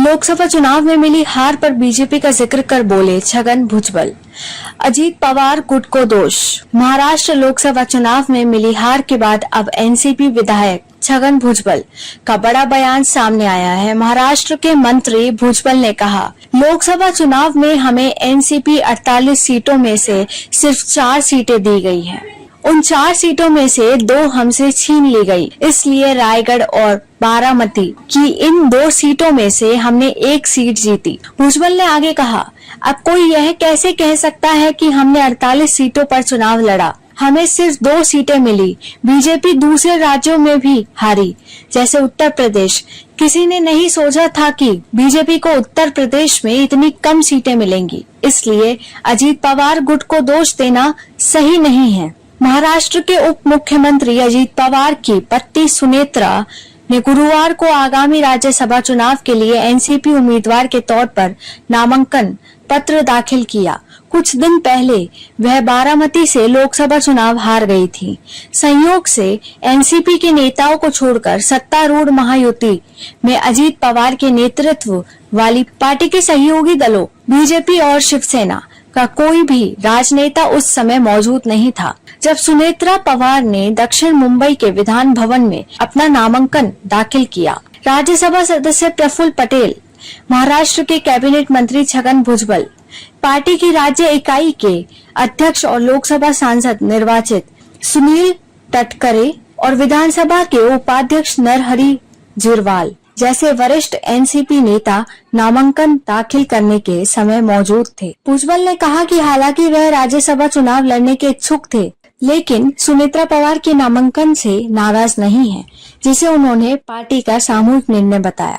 लोकसभा चुनाव में मिली हार पर बीजेपी का जिक्र कर बोले छगन भुजबल। अजीत पवार गुट को दोष। महाराष्ट्र लोकसभा चुनाव में मिली हार के बाद अब एनसीपी विधायक छगन भुजबल का बड़ा बयान सामने आया है। महाराष्ट्र के मंत्री भुजबल ने कहा, लोकसभा चुनाव में हमें एनसीपी 48 सीटों में से सिर्फ 4 सीटें दी गई हैं। उन 4 सीटों में से 2 हमसे छीन ली गई, इसलिए रायगढ़ और बारामती की इन 2 सीटों में से हमने 1 सीट जीती। भुजबल ने आगे कहा, अब कोई यह कैसे कह सकता है कि हमने 48 सीटों पर चुनाव लड़ा, हमें सिर्फ 2 सीटें मिली। बीजेपी दूसरे राज्यों में भी हारी, जैसे उत्तर प्रदेश। किसी ने नहीं सोचा था कि बीजेपी को उत्तर प्रदेश में इतनी कम सीटें मिलेंगी, इसलिए अजीत पवार गुट को दोष देना सही नहीं है। महाराष्ट्र के उप मुख्यमंत्री अजीत पवार की पत्नी सुनेत्रा ने गुरुवार को आगामी राज्यसभा चुनाव के लिए एनसीपी उम्मीदवार के तौर पर नामांकन पत्र दाखिल किया। कुछ दिन पहले वह बारामती से लोकसभा चुनाव हार गई थी। संयोग से एनसीपी के नेताओं को छोड़कर सत्तारूढ़ महायुति में अजीत पवार के नेतृत्व वाली पार्टी के सहयोगी दलों बीजेपी और शिवसेना का कोई भी राजनेता उस समय मौजूद नहीं था जब सुनेत्रा पवार ने दक्षिण मुंबई के विधान भवन में अपना नामांकन दाखिल किया। राज्यसभा सदस्य प्रफुल्ल पटेल, महाराष्ट्र के कैबिनेट मंत्री छगन भुजबल, पार्टी की राज्य इकाई के अध्यक्ष और लोकसभा सांसद निर्वाचित सुनील तटकरे और विधानसभा के उपाध्यक्ष नरहरि झिरवाल जैसे वरिष्ठ एनसीपी नेता नामांकन दाखिल करने के समय मौजूद थे। भुजबल ने कहा कि हालांकि वह राज्यसभा चुनाव लड़ने के इच्छुक थे, लेकिन सुनेत्रा पवार के नामांकन से नाराज नहीं है, जिसे उन्होंने पार्टी का सामूहिक निर्णय बताया।